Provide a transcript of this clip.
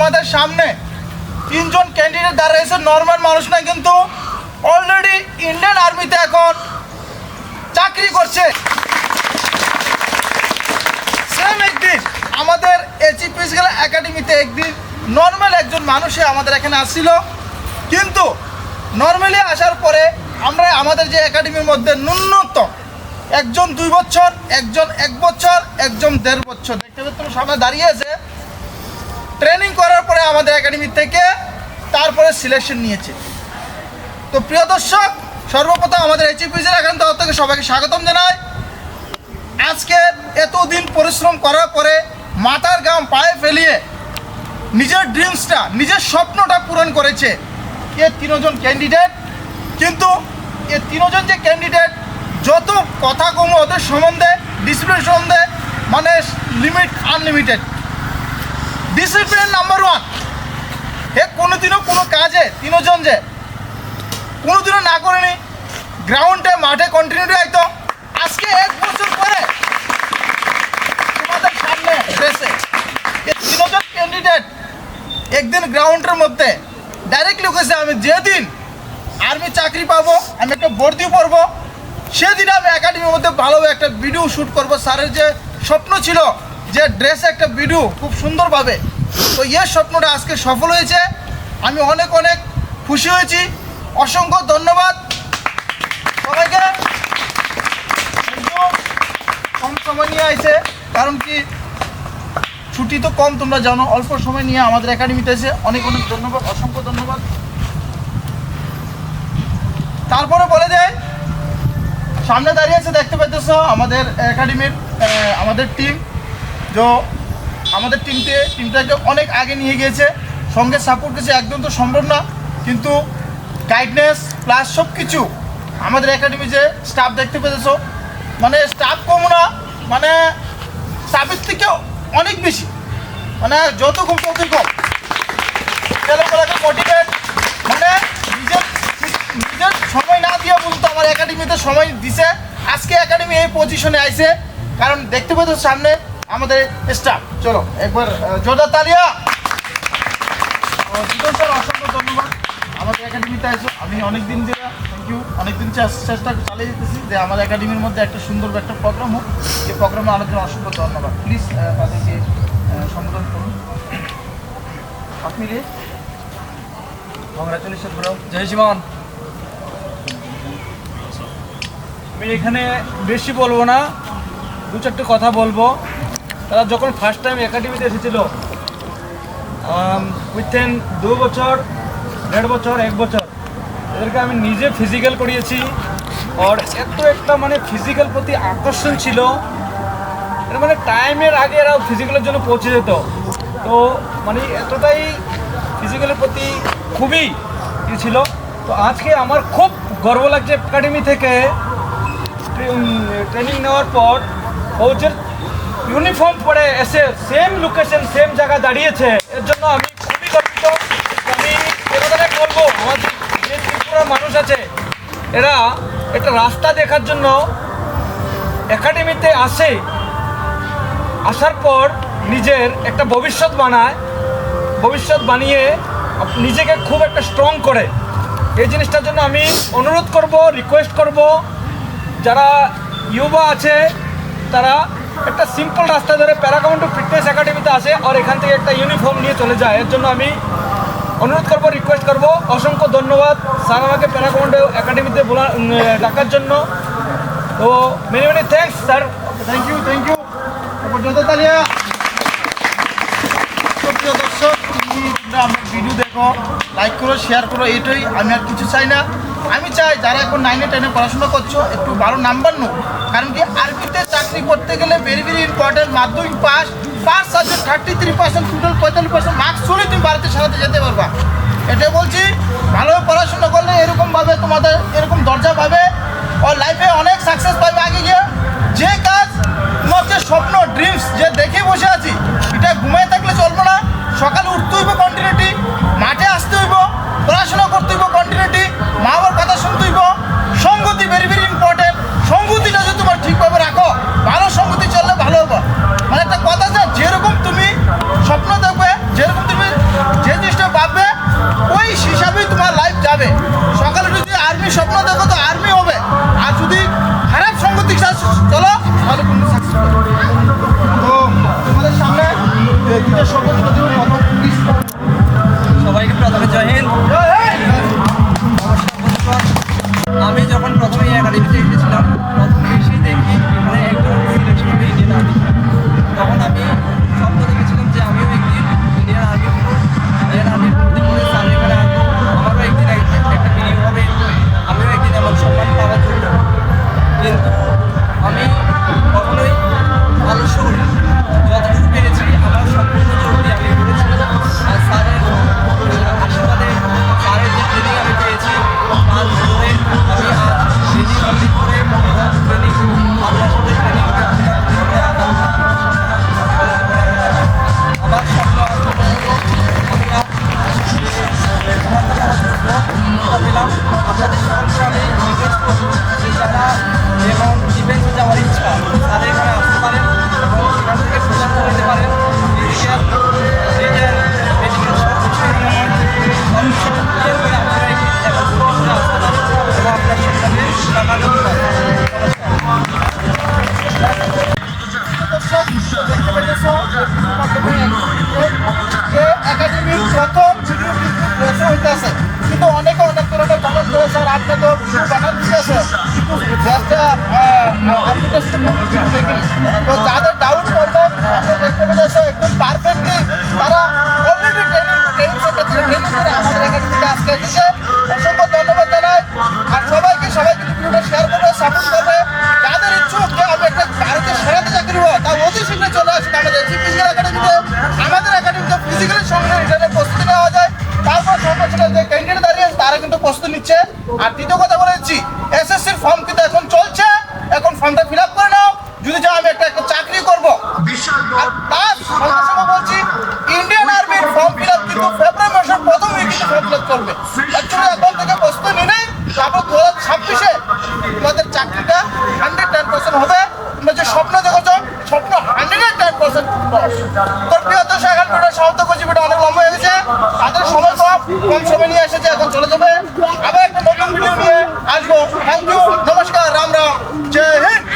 তোমাদের সামনে তিনজন ক্যান্ডিডেট দাঁড়িয়েছে, নর্মাল মানুষ না, কিন্তু অলরেডি ইন্ডিয়ান আর্মিতে এখন চাকরি করছে। সেম একদিন আমাদের এচি ফিজিক্যাল একাডেমিতে একদিন নর্মাল একজন মানুষে আমাদের এখানে আসছিল, কিন্তু নর্মালি আসার পরে আমরা আমাদের যে একাডেমির মধ্যে ন্যূনতম একজন 2 বছর, একজন 1 বছর, একজন 1.5 বছর দেখতে পাচ্ছ সামনে দাঁড়িয়ে আছে, ট্রেনিং করার পরে আমাদের একাডেমি থেকে তারপরে সিলেকশন নিয়েছে। তো প্রিয় দর্শক, সর্বপ্রথম আমাদের এইচপিসির এখান থেকে সবাইকে স্বাগতম জানাই। আজকে এতদিন পরিশ্রম করার পরে মাথার ঘাম পায়ে ফেলিয়ে নিজের ড্রিমসটা, নিজের স্বপ্নটা পূরণ করেছে এ 3 জন ক্যান্ডিডেট। কিন্তু এ 3 জন যে ক্যান্ডিডেট, যত কথা কম ওদের সম্বন্ধে, ডিসিপ্লিন সম্বন্ধে, মানে লিমিট আনলিমিটেড। Discipline number 1। এ কোনোদিনও কোনো কাজে 3 জন যে কোনোদিনও না করেনি, গ্রাউন্ডে মাঠে কন্টিনিউটি আইতো। আজকে 1 বছর পরে তোমাদের সামনে এসে এ 3 জন ক্যান্ডিডেট একদিন গ্রাউন্ডের মধ্যে ডাইরেক্টলি কেছে আমি যেদিন আর্মি চাকরি পাবো, আমি একটা ভর্তি পড়বো, সেদিন আমি একাডেমির মধ্যে ভালো একটা ভিডিও শ্যুট করবো। স্যারের যে স্বপ্ন ছিল যে ড্রেসে একটা ভিডিও খুব সুন্দরভাবে, তো এই স্বপ্নটা আজকে সফল হয়েছে। আমি অনেক অনেক খুশি হয়েছি। অসংখ্য ধন্যবাদ সবাইকে। কম সময় নিয়ে আইছে, কারণ কি ছুটি তো কম, তোমরা জানো, অল্প সময় নিয়ে আমাদের একাডেমিতে এসে অনেক অনেক ধন্যবাদ, অসংখ্য ধন্যবাদ। তারপরে বলে দেয়, সামনে দাঁড়িয়ে আছে দেখতে পাইতেছ আমাদের একাডেমির আমাদের টিম, যে আমাদের টিমটাকে অনেক আগে নিয়ে গিয়েছে, সঙ্গে সাপোর্ট করেছে। একদম তো সম্ভব না, কিন্তু গাইডনেস প্লাস সব কিছু আমাদের একাডেমি যে স্টাফ দেখতে পেতেছ, মানে স্টাফ কম না, মানে স্টাফের থেকে অনেক বেশি, মানে যত কম তত কম ছেলেগুলোকে মোটিভেট, মানে নিজের সময় না দিয়ে বলতো আমার একাডেমিতে সময় দিছে। আজকে একাডেমি এই পজিশনে আইছে, কারণ দেখতে পেতো সামনে আমাদের স্টাফ। চলো একবার জোরদার তালিয়া। জিতন স্যার, অসংখ্য ধন্যবাদ আমাদের একাডেমিতে আইসো। আমি অনেকদিন ধরে থ্যাংক ইউ, অনেকদিন চেষ্টা চালিয়ে যেতেছি যে আমার একাডেমির মধ্যে একটা সুন্দর একটা প্রোগ্রাম হোক। এই প্রোগ্রামে আনার জন্য অসংখ্য ধন্যবাদ। প্লিজ তাদেরকে সম্বোধন করুন। আপনি রে কংগ্রাচুলেশন ব্রো। জয় জীবন। আমি এখানে বেশি বলবো না, 2-4টে কথা বলবো। তারা যখন ফার্স্ট টাইম একাডেমিতে এসেছিল, উইথিন 2 বছর, 1.5 বছর, 1 বছর এদেরকে আমি নিজে ফিজিক্যাল করিয়েছি। আর এত একটা মানে ফিজিক্যাল প্রতি আকর্ষণ ছিল, এটা মানে টাইমের আগে এরা ফিজিক্যালের জন্য পৌঁছে যেত। তো মানে এতটাই ফিজিক্যালের প্রতি খুবই ছিল। তো আজকে আমার খুব গর্ব লাগছে একাডেমি থেকে ট্রেনিং নেওয়ার পর কোচের ইউনিফর্ম পরে এসে সেম লোকেশন, সেম জায়গায় দাঁড়িয়েছে। এর জন্য আমি খুবই গর্বিত। আমি এবারে বলবো, আমাদের যে ত্রিপুরার মানুষ আছে, এরা একটা রাস্তা দেখার জন্য একাডেমিতে আসে, আসার পর নিজের একটা ভবিষ্যৎ বানায়, ভবিষ্যৎ বানিয়ে নিজেকে খুব একটা স্ট্রং করে। এই জিনিসটার জন্য আমি অনুরোধ করব, রিকোয়েস্ট করব, যারা ইউবা আছে তারা একটা সিম্পল রাস্তা ধরে প্যারাকমান্ডো ফিটনেস একাডেমিতে আসে আর এখান থেকে একটা ইউনিফর্ম নিয়ে চলে যায়। এর জন্য আমি অনুরোধ করব, রিকোয়েস্ট করব। অসংখ্য ধন্যবাদ স্যার আমাকে প্যারাকমান্ডো একাডেমিতে ডাকার জন্য। তো many many thanks sir. Thank you, thank you. জোরদার তালিয়া। প্রিয় দর্শক, তোমরা আমার ভিডিও দেখো, লাইক করো, শেয়ার করো, এটাই। আমি আর কিছু চাই না। আমি চাই যারা এখন 9 10 পড়াশোনা করছো একটু ভালো নাম্বার নো, কারণ কি আর্মিতে চাকরি করতে গেলে ভেরি ভেরি ইম্পর্টেন্ট মাধ্যমিক পাস সাবজেক্ট 33%, টোটাল 45% মার্কস হলে তুমি ভারতের সাথে যেতে পারবা। এটাই বলছি, ভালোভাবে পড়াশোনা করলে এরকমভাবে তোমাদের এরকম দরজা পাবে, আর লাইফে অনেক সাকসেস পাবে আগে গিয়ে। যে কাজ তোমার যে স্বপ্ন, ড্রিমস যে দেখে বসে আছি, এটা ঘুমায় থাকলে চলবো না। সকালে উঠতে হইব কন্টিনিউটি, মাঠে আসতে হইব, পড়াশোনা করতে হইব কন্টিনিউটি, মা বাবার কথা শুনতে হইব। সঙ্গতি ভেরি ভেরি ইম্পর্টেন্ট। সঙ্গতিটা যদি তোমার ঠিকভাবে রাখো, ভালো সঙ্গতি চললে ভালো হবে। মানে একটা কথা আছে, যেরকম তুমি স্বপ্ন দেখবে, যেরকম তুমি তো যাদের ডাউট করবেন একদম পারফেক্টলি তারা অলরেডি ট্রেনিং সেন্টার থেকে ট্রেনিং করে আমাদের একাডেমিতে আজকে এসেছে। অসংখ্য ধন্যবাদ জানাই। আর সবাইকে ভিডিওটা শেয়ার করবে, সাপোর্ট করবে। যাদের ইচ্ছুক যে আমি একটা ভারতের সেরাতে চাকরি হবো, তা অতি শীঘ্র চলে আসুন আমাদের ফিজিক্যাল একাডেমিতে। আমাদের একাডেমিতে ফিজিক্যালের সঙ্গে রিটার্নের প্রস্তুতি নেওয়া যায়। তারপর সংগঠনের যে ক্যান্ডিডেট দাঁড়িয়ে আছে তারা কিন্তু প্রস্তুতি নিচ্ছে। আর তৃতীয় কথা বলেছি, এসএসসির ফর্ম কিন্তু এখন চলছে, এখন ফর্মটা ফিল আপ করে নাও যদি চাও আমি একটা চাকরি করবো। আর প্লাস সঙ্গে সঙ্গে বলছি, ইন্ডিয়ান আর্মির ফর্ম ফিল আপ কিন্তু ফেব্রুয়ারি মাসের প্রথম উইকে ফর্ম ফিল আপ করবে। অ্যাকচুয়ালি এখন থেকে প্রস্তুতি নিলেই তারপর 2026-এ তোমাদের চাকরিটা 110% হবে। তোমরা যে স্বপ্ন দেখেছো, স্বপ্ন 110% তোর প্রিয় দর্শক, এখন ভিডিও সমাপ্ত করছি। ভিডিও অনেক লম্বা হয়ে গেছে, তাদের সময় কম সময় নিয়ে এসেছে, এখন চলে যাবে। আবার একটা নতুন ভিডিও নিয়ে আসবো। থ্যাংক ইউ, নমস্কার, রাম রাম, জয় হিন্দ।